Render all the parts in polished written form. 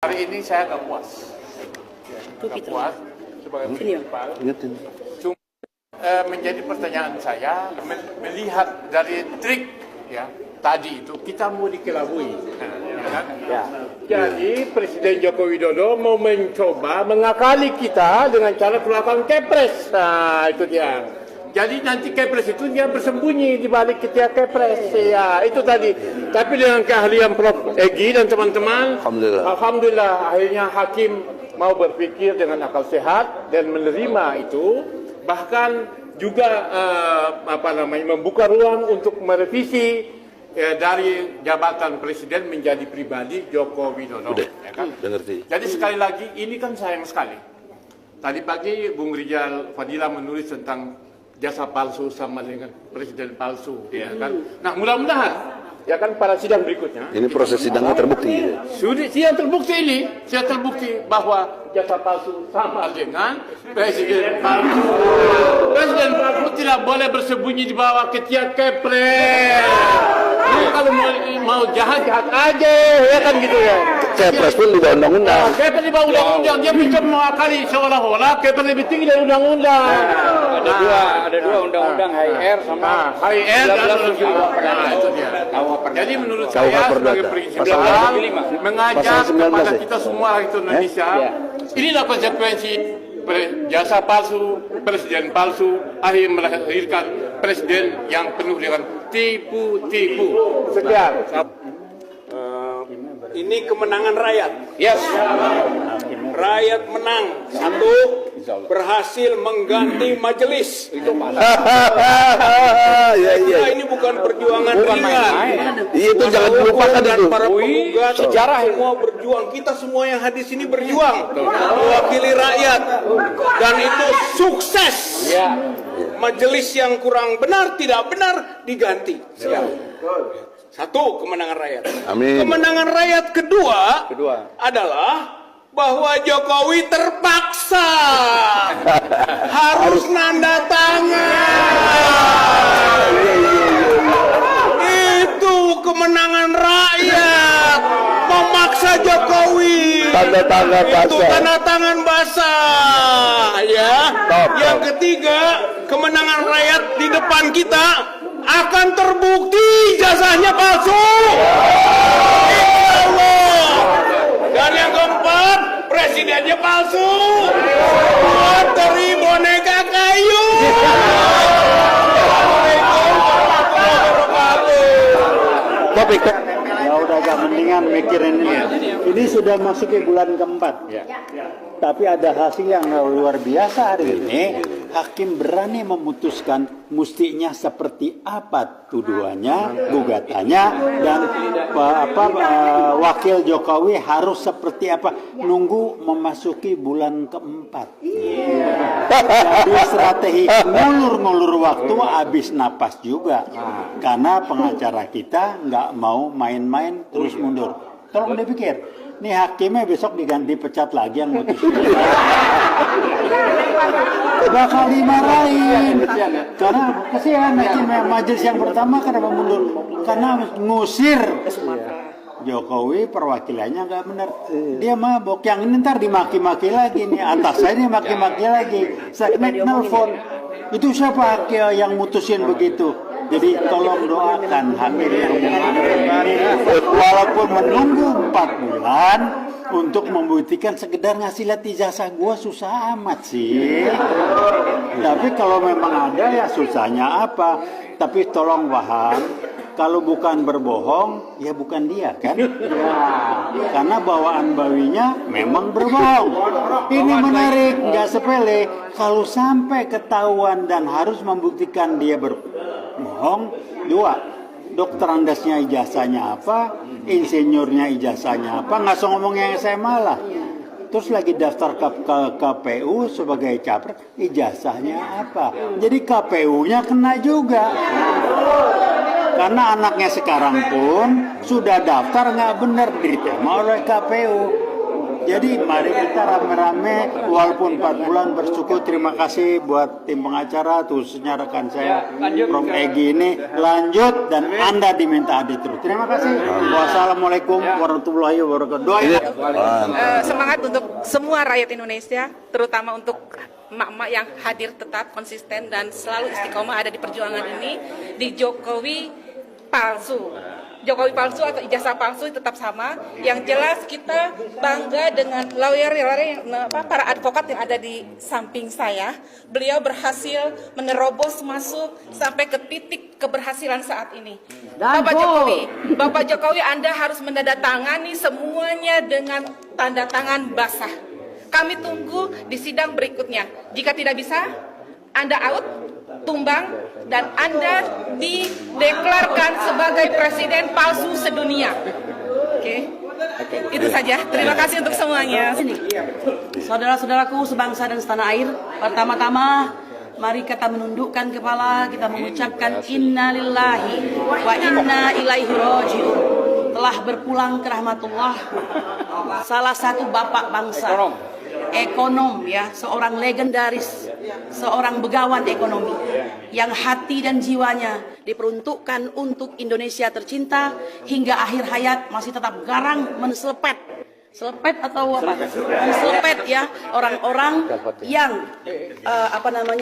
Hari ini saya nggak puas. Nggak puas sebagai prinsipal. Cuma menjadi pertanyaan saya melihat dari trik ya tadi itu kita mau dikelabui. Kan? Ya. Jadi Presiden Joko Widodo mau mencoba mengakali kita dengan cara melakukan kepres. Nah itu dia. Jadi nanti kepres itu dia bersembunyi di balik ketiak kepres. Ya, itu tadi. Tapi dengan keahlian Prof. Egy dan teman-teman, Alhamdulillah akhirnya hakim mau berpikir dengan akal sehat dan menerima itu. Bahkan juga membuka ruang untuk merevisi dari jabatan presiden menjadi pribadi Joko Widodo. Ya kan? Jadi sekali lagi ini kan sayang sekali. Tadi pagi Bung Rijal Fadila menulis tentang jasa palsu sama dengan presiden palsu, ya kan? Nah, mudah-mudahan ya kan pada sidang berikutnya. Ini proses sidangnya terbukti. Sudah terbukti bahwa jasa palsu sama dengan presiden palsu. Presiden palsu tidak boleh bersembunyi di bawah ketiak kepres. Ini kalau mau jahat aja, ya kan gitu ya. Kepres pun di bawah undang-undang. Kepres di bawah undang-undang, dia bisa mengakali seolah-olah kepres lebih tinggi dari undang-undang. Ada dua undang-undang HIR sama HIR dan itu dia. Jadi menurut saya sebagai prinsip mengajak kepada kita semua rakyat Indonesia, inilah konsekuensi jasa palsu, presiden palsu, akhirnya melahirkan presiden yang penuh dengan tipu-tipu. Sekian. ini kemenangan rakyat. Yes. Rakyat menang. Satu, berhasil mengganti majelis. Itu ini bukan perjuangan ringan. Itu jangan dilupakan itu. Para penggugat sejarah semua berjuang. Kita semua yang hadir sini berjuang mewakili rakyat, dan itu sukses. Majelis yang kurang benar, tidak benar diganti. Satu, kemenangan rakyat. Amin. Kemenangan rakyat kedua adalah bahwa Jokowi terpaksa harus nanda tangan. Itu kemenangan rakyat, memaksa Jokowi. Tanda tangan basah. Itu tanda tangan basah, ya. Yang ketiga, kemenangan rakyat di depan kita akan terbukti jasanya palsu. Dan yang keempat, presidennya palsu. Dari boneka kayu. Topik. Ya udah agak mendingan mikirin ini. Ini sudah masuk ke bulan keempat. Tapi ada hasil yang luar biasa hari ini. Hakim berani memutuskan mestinya seperti apa tuduhannya, gugatannya, dan wakil Jokowi harus seperti apa. Nunggu memasuki bulan keempat. Jadi strategi ngulur-ngulur waktu habis napas juga. Karena pengacara kita nggak mau main-main terus mundur. Tolong dipikir. Nih hakimnya besok diganti pecat lagi yang mutus. Bakal dimarahin. Karena kasihan hakimnya majelis yang pertama kenapa mundur? Karena ngusir Jokowi perwakilannya nggak benar. Dia mabok. Yang ini ntar dimaki-maki lagi nih. Atas saya dimaki-maki lagi. Seknek nelfon. Itu siapa yang mutusin begitu? Jadi tolong doakan hakim yang ini, walaupun menunggu 4 bulan untuk membuktikan sekedar ngasih lihat ijazah gua susah amat sih. Tapi kalau memang ada ya susahnya apa? Tapi tolong paham, kalau bukan berbohong ya bukan dia kan? Karena bawaan bawinya memang berbohong. Ini menarik, nggak sepele. Kalau sampai ketahuan dan harus membuktikan dia berbohong, dua, dokter andasnya ijazahnya apa, insinyurnya ijazahnya apa, nggak usah ngomong yang SMA lah. Terus lagi daftar ke KPU sebagai capres, ijazahnya apa? Jadi KPU-nya kena juga. Karena anaknya sekarang pun sudah daftar nggak benar diterima oleh KPU. Jadi mari kita rame-rame walaupun 4 bulan bersyukur. Terima kasih buat tim pengacara, khususnya rekan saya Prof. Egy ini. Lanjut dan Anda diminta adil terus. Terima kasih. Wassalamualaikum warahmatullahi wabarakatuh. Doain. Semangat untuk semua rakyat Indonesia, terutama untuk emak-emak yang hadir tetap konsisten dan selalu istiqomah ada di perjuangan ini. Di Jokowi palsu atau ijazah palsu tetap sama. Yang jelas kita bangga dengan lawyer para advokat yang ada di samping saya. Beliau berhasil menerobos masuk sampai ke titik keberhasilan saat ini. Bapak Jokowi, Anda harus menandatangani semuanya dengan tanda tangan basah. Kami tunggu di sidang berikutnya. Jika tidak bisa, Anda out, tumbang, dan Anda dideklarkan sebagai presiden palsu sedunia. Oke. Itu saja. Terima kasih untuk semuanya. Saudara-saudaraku sebangsa dan setanah air, pertama-tama mari kita menundukkan kepala, kita mengucapkan innalillahi wa inna ilaihi raji'un. Telah berpulang ke rahmatullah salah satu bapak bangsa, ekonom ya, seorang legendaris, seorang begawan ekonomi yang hati dan jiwanya diperuntukkan untuk Indonesia tercinta hingga akhir hayat masih tetap garang menselepet atau apa? Menselepet ya orang-orang yang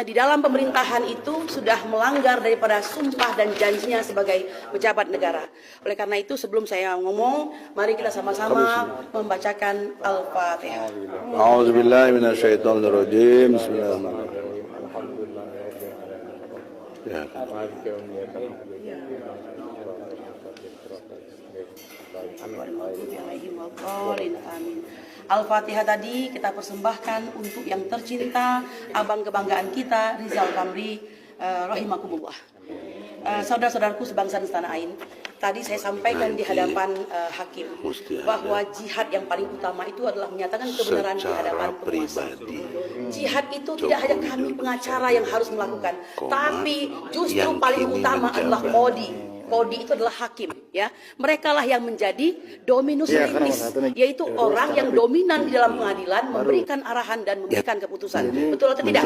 di dalam pemerintahan itu sudah melanggar daripada sumpah dan janjinya sebagai pejabat negara. Oleh karena itu sebelum saya ngomong, mari kita sama-sama membacakan Al-Fatihah. A'udzubillahi minasyaitonirrajim. Bismillahirrahmanirrahim. Al-Fatihah tadi kita persembahkan untuk yang tercinta, abang kebanggaan kita, Rizal Ramli, rahimakumullah. Saudara-saudaraku sebangsa dan setanah air, tadi saya sampaikan di hadapan hakim bahwa jihad yang paling utama itu adalah menyatakan kebenaran di hadapan penguasa. Jihad itu tidak hanya kami pengacara yang harus melakukan, tapi justru paling utama adalah Kodi itu adalah hakim, ya. Mereka lah yang menjadi dominus litis, yaitu orang yang dominan di dalam pengadilan, memberikan arahan dan memberikan keputusan. Betul atau tidak?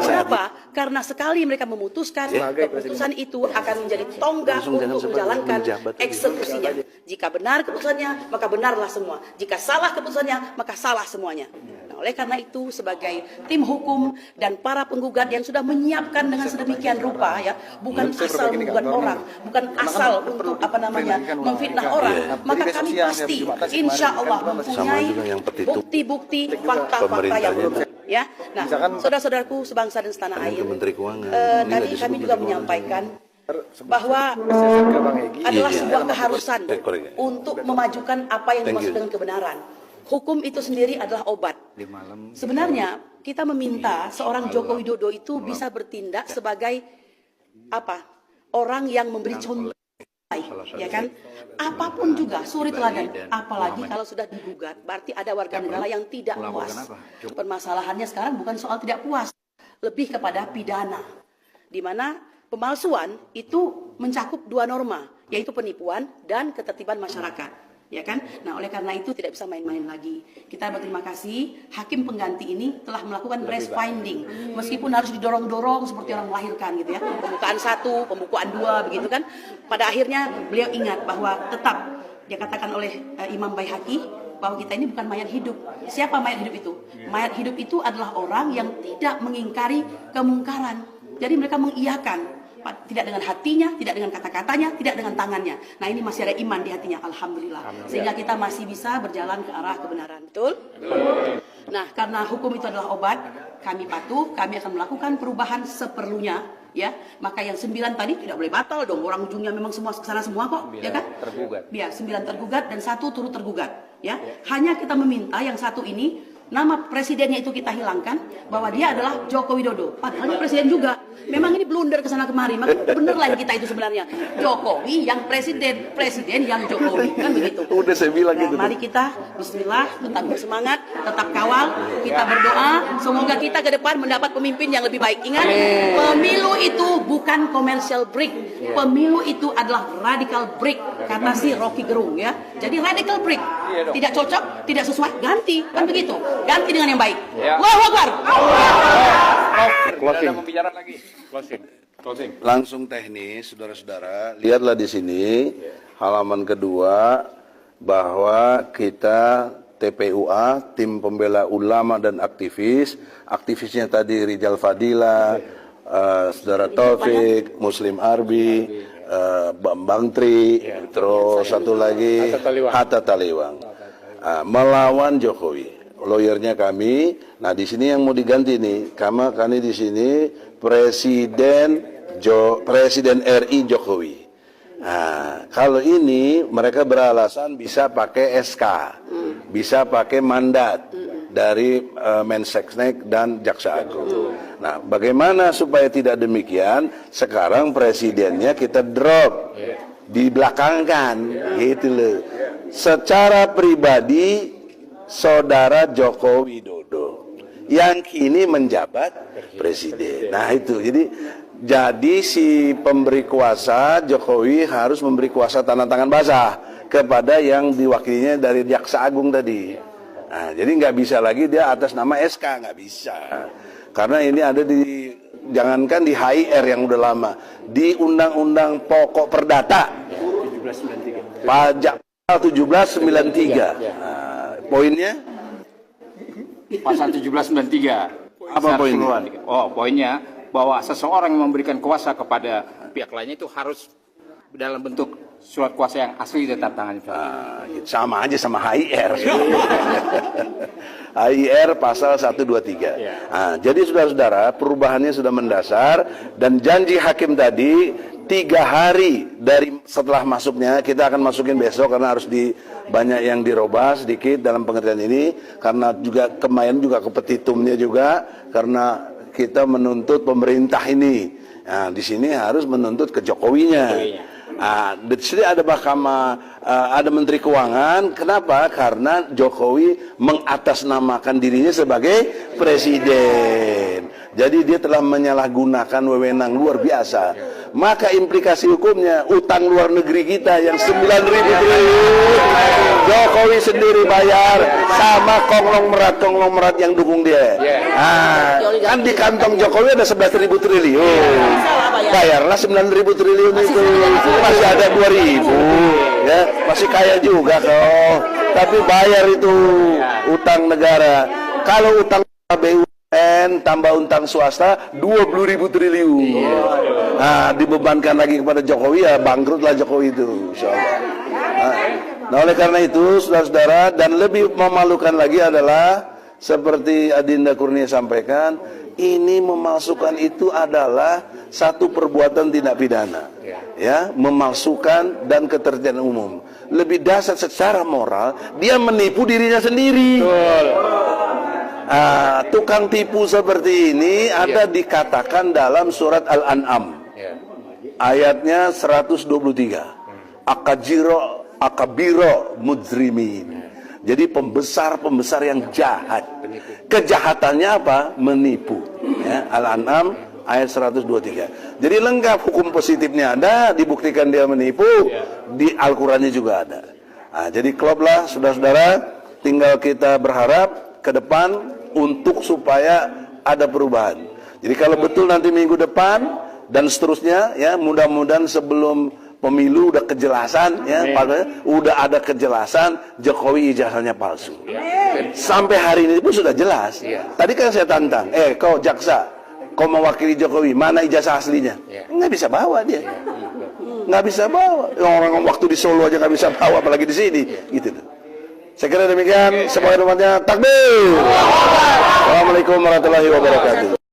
Kenapa? Karena sekali mereka memutuskan, keputusan itu akan menjadi tonggak untuk menjalankan eksekusinya. Jika benar keputusannya, maka benarlah semua. Jika salah keputusannya, maka salah semuanya. Nah, oleh karena itu, sebagai tim hukum dan para penggugat yang sudah menyiapkan dengan sedemikian rupa, ya, bukan asal menggugat orang, bukan asal untuk memfitnah orang, maka kami pasti insya Allah mempunyai bukti-bukti fakta-fakta yang benar. Ya, nah, saudara-saudaraku sebangsa dan setanah air, tadi kami juga menyampaikan bahwa adalah sebuah keharusan untuk memajukan apa yang dimaksud dengan kebenaran. Hukum itu sendiri adalah obat. Sebenarnya kita meminta seorang Joko Widodo itu bisa bertindak sebagai orang yang memberi contoh, ya kan? Apapun juga suri teladan, apalagi kalau sudah digugat, berarti ada warga negara yang tidak puas. Permasalahannya sekarang bukan soal tidak puas, lebih kepada pidana, di mana pemalsuan itu mencakup 2 norma, yaitu penipuan dan ketertiban masyarakat. Ya kan? Nah, oleh karena itu tidak bisa main-main lagi. Kita berterima kasih hakim pengganti ini telah melakukan breast finding, meskipun harus didorong-dorong seperti orang melahirkan gitu ya. Pembukaan 1, pembukaan 2 begitu kan. Pada akhirnya beliau ingat bahwa tetap dia katakan oleh Imam Baihaqi bahwa kita ini bukan mayat hidup. Siapa mayat hidup itu? Mayat hidup itu adalah orang yang tidak mengingkari kemungkaran. Jadi mereka mengiyakan, tidak dengan hatinya, tidak dengan kata-katanya, tidak dengan tangannya. Nah, ini masih ada iman di hatinya, alhamdulillah. Sehingga kita masih bisa berjalan ke arah kebenaran. Betul? Nah, karena hukum itu adalah obat, kami patuh, kami akan melakukan perubahan seperlunya, ya. Maka yang 9 tadi tidak boleh batal dong. Orang ujungnya memang semua kesana semua kok, ya kan? Tergugat. Ya, 9 tergugat dan 1 turut tergugat, ya. Hanya kita meminta yang 1 ini nama presidennya itu kita hilangkan, bahwa dia adalah Joko Widodo. Padahal dia presiden juga. Memang ini blunder kesana kemari. Maka bener lah kita itu sebenarnya. Jokowi yang presiden yang Jokowi. Kan begitu. Udah saya bilang gitu. Mari kita bismillah, tetap bersemangat, tetap kawal, kita berdoa. Semoga kita ke depan mendapat pemimpin yang lebih baik. Ingat, pemilu itu bukan commercial break. Pemilu itu adalah radical break. kata si Rocky Gerung ya. Jadi radical break, tidak cocok, tidak sesuai, ganti, kan begitu. Ganti dengan yang baik. Allahu Akbar. Closing. Bicara lagi. Closing. Langsung teknis, saudara-saudara. Lihatlah di sini halaman kedua bahwa kita TPUA, Tim Pembela Ulama dan Aktivis. Aktivisnya tadi Rijal Fadila, Saudara Taufik, Muslim Arbi, Bambang Tri, terus satu lagi Hatta Taliwang. Melawan Jokowi. Lawyernya kami. Nah, di sini yang mau diganti nih. Kami di sini Presiden RI Jokowi. Nah, kalau ini mereka beralasan bisa pakai SK, bisa pakai mandat dari Mensesnek dan Jaksa Agung. Nah, bagaimana supaya tidak demikian? Sekarang presidennya kita drop, dibelakangkan, gitu loh. Secara pribadi, Saudara Joko Widodo yang kini menjabat presiden. Nah itu, jadi si pemberi kuasa Jokowi harus memberi kuasa tanda tangan basah kepada yang diwakilinya dari Jaksa Agung tadi. Nah, jadi nggak bisa lagi dia atas nama SK, nggak bisa. Karena ini ada jangankan di HIR yang udah lama, di Undang-Undang Pokok Perdata, Pajak 1793. Nah, poinnya? Pasal 1793. Apa poinnya? Oh, poinnya bahwa seseorang yang memberikan kuasa kepada pihak lainnya itu harus dalam bentuk surat kuasa yang asli dan tanda tangan. Sama aja sama HIR. HIR pasal 123. Nah, jadi saudara-saudara, perubahannya sudah mendasar dan janji hakim tadi 3 hari dari setelah masuknya, kita akan masukin besok karena harus banyak yang dirubah sedikit dalam pengertian ini, karena juga kemarin juga ke petitumnya juga, karena kita menuntut pemerintah ini. Nah, di sini harus menuntut ke Jokowinya. Nah, di sini ada ada Menteri Keuangan. Kenapa? Karena Jokowi mengatasnamakan dirinya sebagai presiden. Jadi dia telah menyalahgunakan wewenang luar biasa. Maka implikasi hukumnya, utang luar negeri kita yang 9.000 triliun Jokowi sendiri bayar sama konglomerat yang dukung dia. Nah, kan di kantong Jokowi ada 11.000 triliun. Bayarlah 9.000 triliun itu. Masih ada 2.000. Ya, masih kaya juga kok. Tapi bayar itu utang negara. Kalau utang BUMN tambah utang swasta 20.000 triliun. Nah, dibebankan lagi kepada Jokowi, ya bangkrutlah Jokowi itu, insyaallah. Nah, oleh karena itu, saudara-saudara, dan lebih memalukan lagi adalah seperti Adinda Kurnia sampaikan, ini memalsukan itu adalah satu perbuatan tindak pidana, ya, memalsukan dan ketertiban umum. Lebih dasar secara moral, dia menipu dirinya sendiri. Tukang tipu seperti ini ada dikatakan dalam surat Al-An'am, ayatnya 123. Akabiro mujrimin. Jadi pembesar yang jahat. Kejahatannya apa? Menipu. Ya, Al-An'am ayat 123. Jadi lengkap, hukum positifnya ada, dibuktikan dia menipu, di Al-Qurannya juga ada. Nah, jadi kloplah saudara-saudara, tinggal kita berharap ke depan untuk supaya ada perubahan. Jadi kalau betul nanti minggu depan dan seterusnya, ya mudah-mudahan sebelum pemilu udah kejelasan, ya, udah ada kejelasan Jokowi ijazahnya palsu. Sampai hari ini pun sudah jelas. Tadi kan saya tantang, kau jaksa, kau mewakili Jokowi, mana ijazah aslinya? Nggak bisa bawa dia, nggak bisa bawa. Orang waktu di Solo aja nggak bisa bawa, apalagi di sini, gitu. Saya kira demikian. Semoga umatnya takbir. Assalamualaikum warahmatullahi wabarakatuh.